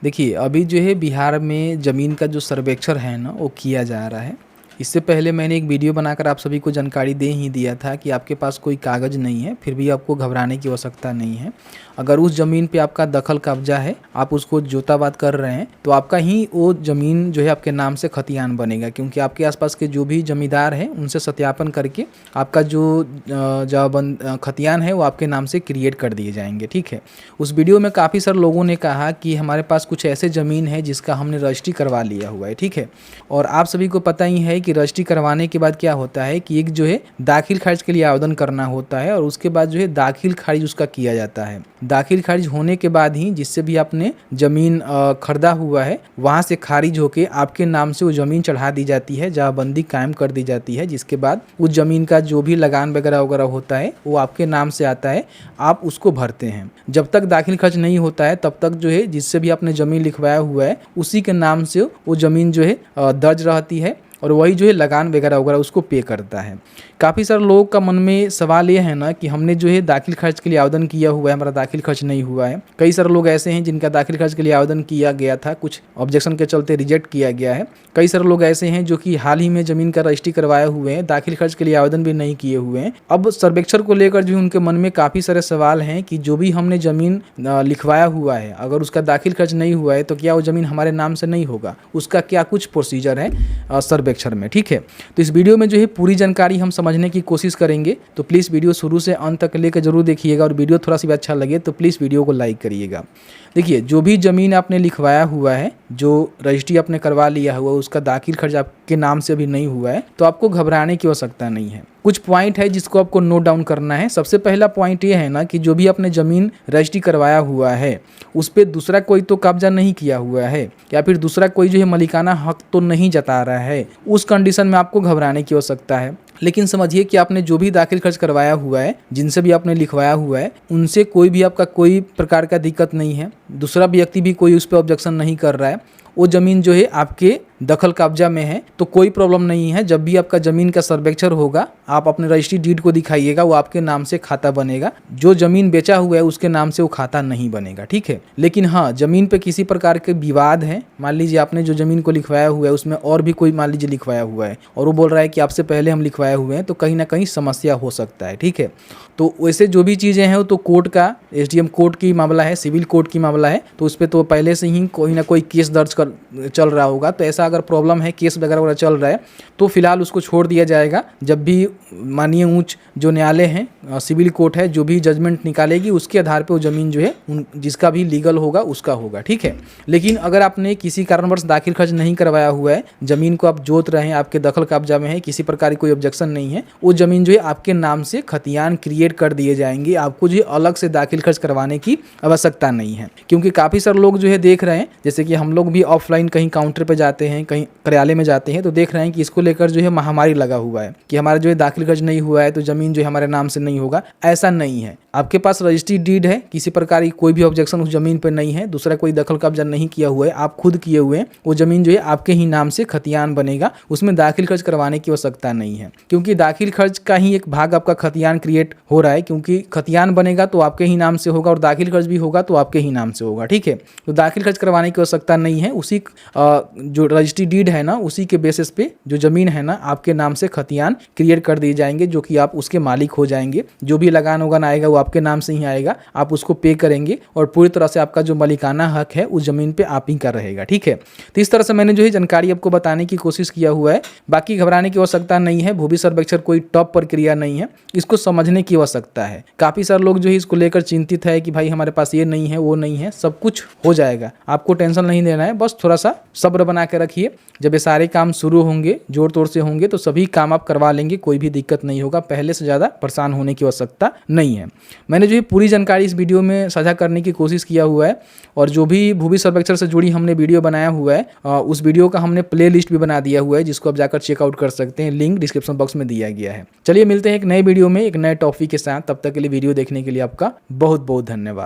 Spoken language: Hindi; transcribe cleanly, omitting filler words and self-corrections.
देखिए, अभी जो है बिहार में ज़मीन का जो सर्वेक्षण है ना, वो किया जा रहा है। इससे पहले मैंने एक वीडियो बनाकर आप सभी को जानकारी दे ही दिया था कि आपके पास कोई कागज़ नहीं है, फिर भी आपको घबराने की आवश्यकता नहीं है। अगर उस ज़मीन पे आपका दखल कब्जा है, आप उसको जोताबाद कर रहे हैं, तो आपका ही वो ज़मीन जो है आपके नाम से खतियान बनेगा, क्योंकि आपके आसपास के जो भी ज़मींदार हैं, उनसे सत्यापन करके आपका जो खतियान है वो आपके नाम से क्रिएट कर दिए जाएंगे। ठीक है। उस वीडियो में काफ़ी सारे लोगों ने कहा कि हमारे पास कुछ ऐसे ज़मीन है जिसका हमने रजिस्ट्री करवा लिया हुआ है। ठीक है। और आप सभी को पता ही है कि रजिस्ट्री करवाने के बाद क्या होता है कि एक जो है दाखिल खारिज के लिए आवेदन करना होता है, और उसके बाद जो है दाखिल खारिज उसका किया जाता है। दाखिल खारिज होने के बाद ही जिससे भी आपने ज़मीन खरीदा हुआ है, वहाँ से खारिज होके आपके नाम से वो ज़मीन चढ़ा दी जाती है, जमाबंदी कायम कर दी जाती है, जिसके बाद उस ज़मीन का जो भी लगान वगैरह वगैरह होता है वो आपके नाम से आता है, आप उसको भरते हैं। जब तक दाखिल खर्च नहीं होता है तब तक जो है जिससे भी आपने ज़मीन लिखवाया हुआ है उसी के नाम से वो ज़मीन जो है दर्ज रहती है, और वही जो है लगान वगैरह वगैरह उसको पे करता है। काफ़ी सारे लोगों का मन में सवाल ये है ना कि हमने जो है दाखिल खर्च के लिए आवेदन किया हुआ है, हमारा दाखिल खर्च नहीं हुआ है। कई सारे लोग ऐसे हैं जिनका दाखिल खर्च के लिए आवेदन किया गया था, कुछ ऑब्जेक्शन के चलते रिजेक्ट किया गया है। कई सारे लोग ऐसे हैं जो कि हाल ही में ज़मीन का रजिस्ट्री करवाए हुए हैं, दाखिल खर्च के लिए आवेदन भी नहीं किए हुए हैं। अब सर्वेक्षण को लेकर जो उनके मन में काफ़ी सारे सवाल हैं कि जो भी हमने ज़मीन लिखवाया हुआ है, अगर उसका दाखिल खर्च नहीं हुआ है तो क्या वो ज़मीन हमारे नाम से नहीं होगा, उसका क्या कुछ प्रोसीजर है सर्वेक्षण में। ठीक है। तो इस वीडियो में जो है पूरी जानकारी हम समझने की कोशिश करेंगे, तो प्लीज़ वीडियो शुरू से अंत तक लेकर जरूर देखिएगा, और वीडियो थोड़ा सा भी अच्छा लगे तो प्लीज़ वीडियो को लाइक करिएगा। देखिए, जो भी ज़मीन आपने लिखवाया हुआ है, जो रजिस्ट्री आपने करवा लिया हुआ, उसका दाखिल खर्च आपके नाम से अभी नहीं हुआ है, तो आपको घबराने की आवश्यकता नहीं है। कुछ पॉइंट है जिसको आपको नोट डाउन करना है। सबसे पहला पॉइंट ये है ना कि जो भी आपने ज़मीन रजिस्ट्री करवाया हुआ है उस पर दूसरा कोई तो कब्जा नहीं किया हुआ है, या फिर दूसरा कोई जो है मालिकाना हक तो नहीं जता रहा है। उस कंडीशन में आपको घबराने की आवश्यकता है। लेकिन समझिए कि आपने जो भी दाखिल खर्च करवाया हुआ है, जिनसे भी आपने लिखवाया हुआ है, उनसे कोई भी आपका कोई प्रकार का दिक्कत नहीं है। दूसरा व्यक्ति भी कोई उस पर ऑब्जेक्शन नहीं कर रहा है। वो ज़मीन जो है आपके दखल कब्जा में है, तो कोई प्रॉब्लम नहीं है। जब भी आपका ज़मीन का सर्वेक्षण होगा, आप अपने रजिस्ट्री डीड को दिखाइएगा, वो आपके नाम से खाता बनेगा। जो ज़मीन बेचा हुआ है उसके नाम से वो खाता नहीं बनेगा। ठीक है। लेकिन हाँ, ज़मीन पे किसी प्रकार के विवाद है, मान लीजिए आपने जो ज़मीन को लिखवाया हुआ है उसमें और भी कोई मान लीजिए लिखवाया हुआ है, और वो बोल रहा है कि आपसे पहले हम लिखवाए हुए हैं, तो कहीं ना कहीं समस्या हो सकता है। ठीक है। तो वैसे जो भी चीज़ें हैं वो तो कोर्ट का, एसडीएम कोर्ट की मामला है, सिविल कोर्ट की मामला है, तो उस पर तो पहले से ही कोई ना कोई केस दर्ज चल रहा होगा। तो ऐसा अगर प्रॉब्लम है, केस वगैरह वगैरह चल रहा है, तो फिलहाल उसको छोड़ दिया जाएगा। जब भी माननीय उच्च जो न्यायालय है, सिविल कोर्ट है, जो भी जजमेंट निकालेगी उसके आधार पे वो ज़मीन जो है जिसका भी लीगल होगा उसका होगा। ठीक है। लेकिन अगर आपने किसी कारणवश दाखिल खर्च नहीं करवाया हुआ है, ज़मीन को आप जोत रहे हैं, आपके दखल कब्जा में है, किसी प्रकार की कोई ऑब्जेक्शन नहीं है, वो ज़मीन जो है आपके नाम से खतियान क्रिएट कर दिए जाएंगे। आपको जो है अलग से दाखिल खर्च करवाने की आवश्यकता नहीं है। क्योंकि काफ़ी सारे लोग जो है देख रहे हैं, जैसे कि हम लोग भी ऑफलाइन कहीं काउंटर पर जाते हैं, कहीं कार्यालय में जाते हैं, तो देख रहे हैं कि इसको लेकर जो है महामारी लगा हुआ है कि हमारा जो है दाखिल खर्च नहीं हुआ है तो ज़मीन जो है हमारे नाम से नहीं होगा। ऐसा नहीं है। आपके पास रजिस्ट्री डीड है, किसी प्रकार की कोई भी ऑब्जेक्शन उस ज़मीन पर नहीं है, दूसरा कोई दखल कब्जा नहीं किया हुआ है, आप खुद किए हुए हैं, वो ज़मीन जो है आपके ही नाम से खतियान बनेगा। उसमें दाखिल खर्च करवाने की आवश्यकता नहीं है, क्योंकि दाखिल खर्च का ही एक भाग आपका खतियान क्रिएट हो रहा है। क्योंकि खतियान बनेगा तो आपके ही नाम से होगा, और दाखिल खर्च भी होगा तो आपके ही नाम से होगा। ठीक है। तो दाखिल खर्च करवाने की आवश्यकता नहीं है। उसी जो रजिस्ट्री डीड है ना, उसी के बेसिस पे जो ज़मीन है ना आपके नाम से खतियान क्रिएट कर दिए जाएंगे, जो कि आप उसके मालिक हो जाएंगे। जो भी लगान होगा ना आएगा वो आपके नाम से ही आएगा, आप उसको पे करेंगे, और पूरी तरह से आपका जो मालिकाना हक है उस ज़मीन पे आप ही का रहेगा। ठीक है। तो इस तरह से मैंने जो है जानकारी आपको बताने की कोशिश किया हुआ है। बाकी घबराने की आवश्यकता नहीं है। भूमि सर्वेक्षण कोई टॉप प्रक्रिया नहीं है, इसको समझने की आवश्यकता है। काफ़ी सारे लोग जो है इसको लेकर चिंतित है कि भाई हमारे पास ये नहीं है, वो नहीं है। सब कुछ हो जाएगा, आपको टेंशन नहीं लेना है। बस थोड़ा सा सब्र बना के रखिए। जब ये सारे काम शुरू होंगे, जोर तोड़ से होंगे, तो सभी काम आप करवा लेंगे, कोई भी दिक्कत नहीं होगा। पहले से ज़्यादा परेशान होने की आवश्यकता नहीं है। मैंने जो है पूरी जानकारी इस वीडियो में साझा करने की कोशिश किया हुआ है, और जो भी भूमि सर्वेक्षण से जुड़ी हमने वीडियो बनाया हुआ है उस वीडियो का हमने प्ले लिस्ट भी बना दिया हुआ है, जिसको आप जाकर चेकआउट कर सकते हैं। लिंक डिस्क्रिप्शन बॉक्स में दिया गया है। चलिए मिलते हैं एक नए वीडियो में एक नए टॉपिक के साथ। तब तक के लिए वीडियो देखने के लिए आपका बहुत बहुत धन्यवाद।